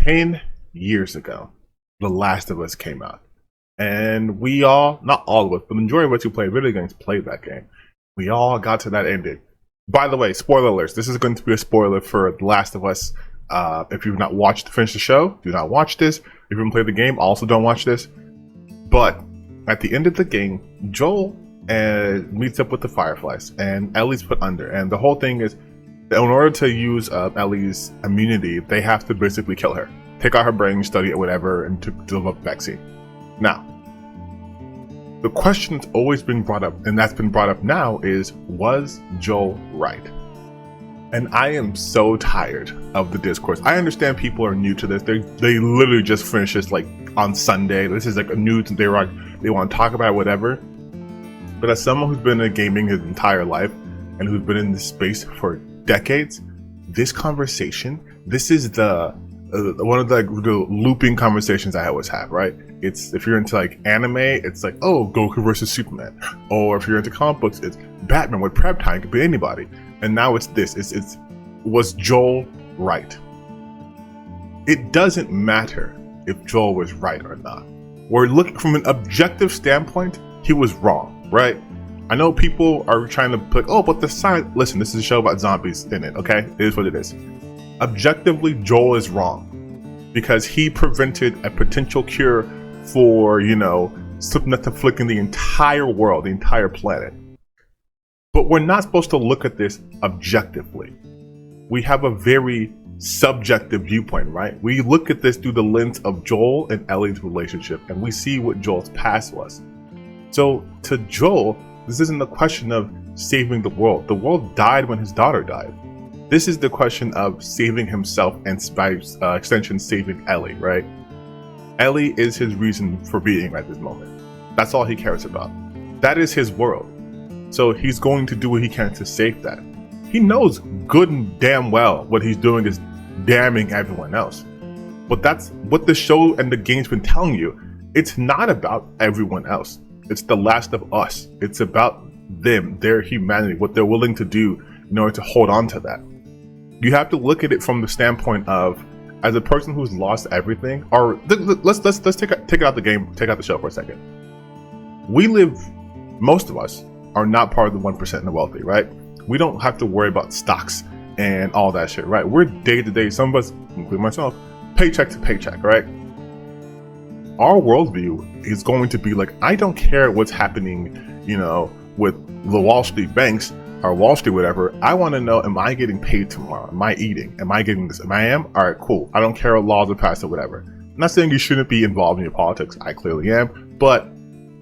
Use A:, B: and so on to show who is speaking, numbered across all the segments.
A: 10 years ago, The Last of Us came out. And we all, not all of us, but the majority of us who played video games played that game. We all got to that ending. By the way, spoiler alerts. This is going to be a spoiler for The Last of Us. If you've not finished the show, do not watch this. If you haven't played the game, also don't watch this. But at the end of the game, Joel meets up with the Fireflies, and Ellie's put under. And the whole thing is, in order to use Ellie's immunity, they have to basically kill her. Take out her brain, study it, whatever, and to develop a vaccine. Now, the question that's always been brought up, and that's been brought up now, is, was Joel right? And I am so tired of the discourse. I understand people are new to this. They literally just finished this like on Sunday. This is like a news they want to talk about it, whatever. But as someone who's been in gaming his entire life and who's been in this space for decades, this conversation, this is the one of the looping conversations I always have, right? It's, if you're into like anime, it's like, oh, Goku versus Superman. Or if you're into comic books, it's Batman with prep time, it could be anybody. And now it's this, it's was Joel right? It doesn't matter if Joel was right or not. We're looking from an objective standpoint, he was wrong, right? I know people are trying to put, oh, but the science, listen, this is a show about zombies in it, okay? It is what it is. Objectively, Joel is wrong because he prevented a potential cure for, something that's afflicting the entire world, the entire planet. But we're not supposed to look at this objectively. We have a very subjective viewpoint, right? We look at this through the lens of Joel and Ellie's relationship, and we see what Joel's past was. So to Joel, this isn't a question of saving the world. The world died when his daughter died. This is the question of saving himself and by extension saving Ellie, right? Ellie is his reason for being at this moment. That's all he cares about. That is his world. So he's going to do what he can to save that. He knows good and damn well what he's doing is damning everyone else. But that's what the show and the game's been telling you. It's not about everyone else. It's The Last of Us. It's about them, their humanity, what they're willing to do in order to hold on to that. You have to look at it from the standpoint of, as a person who's lost everything, or let's take it out the game, take out the show for a second. Most of us are not part of the 1% and the wealthy, right? We don't have to worry about stocks and all that shit, right? We're day to day, some of us, including myself, paycheck to paycheck, right? Our worldview is going to be like, I don't care what's happening, with the Wall Street banks or Wall Street, whatever. I want to know, am I getting paid tomorrow? Am I eating? Am I getting this? Am I am? All right, cool. I don't care what laws are passed or whatever. I'm not saying you shouldn't be involved in your politics. I clearly am, but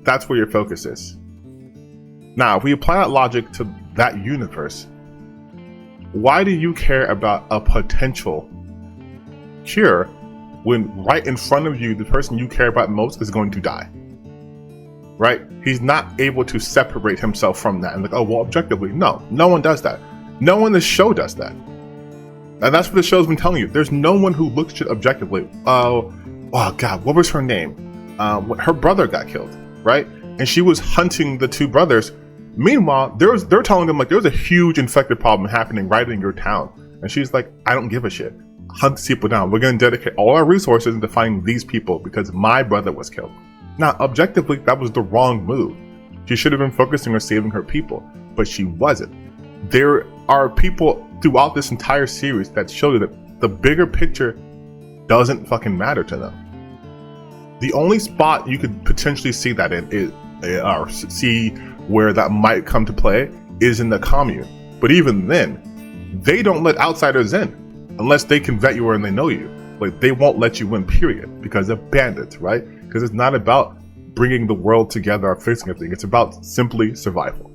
A: that's where your focus is. Now, if we apply that logic to that universe, why do you care about a potential cure when right in front of you, the person you care about most is going to die? Right? He's not able to separate himself from that and like, oh, well, objectively, no one does that. No one in the show does that. And that's what the show's been telling you. There's no one who looks at it objectively. Oh God, what was her name? Her brother got killed, right? And she was hunting the two brothers. Meanwhile, they're telling them like there's a huge infected problem happening right in your town. And she's like, I don't give a shit. Hunt these people down. We're going to dedicate all our resources into finding these people because my brother was killed. Now, objectively, that was the wrong move. She should have been focusing on saving her people, but she wasn't. There are people throughout this entire series that show you that the bigger picture doesn't fucking matter to them. The only spot you could potentially see that in is, or see where that might come to play, is in the commune. But even then, they don't let outsiders in unless they can vet you or and they know you. Like, they won't let you in, period, because they're bandits, right? Because it's not about bringing the world together or fixing everything. It's about simply survival.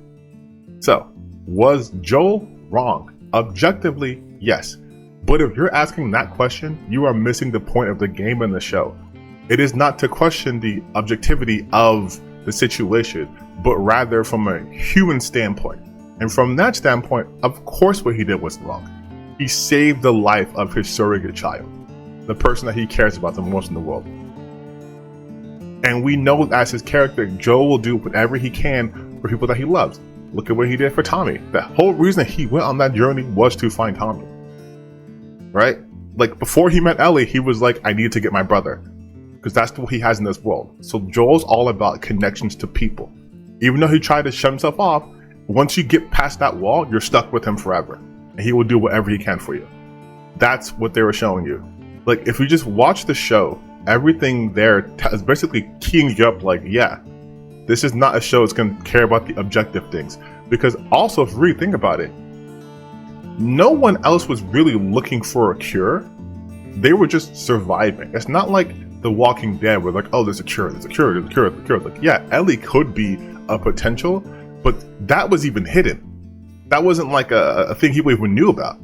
A: So, was Joel wrong? Objectively, yes. But if you're asking that question, you are missing the point of the game and the show. It is not to question the objectivity of the situation, but rather from a human standpoint. And from that standpoint, of course what he did was wrong. He saved the life of his surrogate child, the person that he cares about the most in the world. And we know as his character, Joel will do whatever he can for people that he loves. Look at what he did for Tommy. The whole reason he went on that journey was to find Tommy. Right? like before he met Ellie, he was like, I need to get my brother, because that's what he has in this world. So Joel's all about connections to people. Even though he tried to shut himself off, once you get past that wall, you're stuck with him forever, and he will do whatever he can for you. That's what they were showing you. Like, if you just watch the show, everything there is basically keying you up like, yeah, this is not a show that's going to care about the objective things. Because also, if you really think about it, no one else was really looking for a cure. They were just surviving. It's not like The Walking Dead where like, oh, there's a cure, there's a cure, there's a cure, there's a cure. Like, yeah, Ellie could be a potential, but that was even hidden. That wasn't like a thing people even knew about.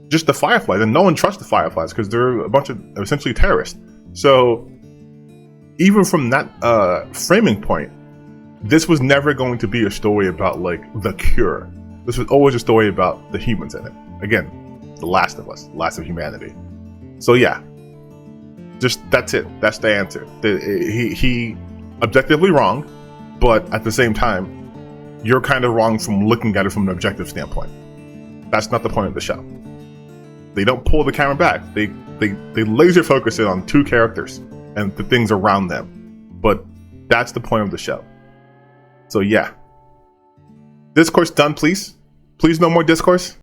A: Just the Fireflies, and no one trusts the Fireflies because they're a bunch of essentially terrorists. So even from that framing point, this was never going to be a story about like the cure. This was always a story about the humans in it. Again, the last of us, last of humanity. So yeah, just that's it. That's the answer. He objectively wrong, but at the same time, you're kind of wrong from looking at it from an objective standpoint. That's not the point of the show. They don't pull the camera back. They laser focus it on two characters and the things around them. But that's the point of the show. So yeah. Discourse done, please. Please no more discourse.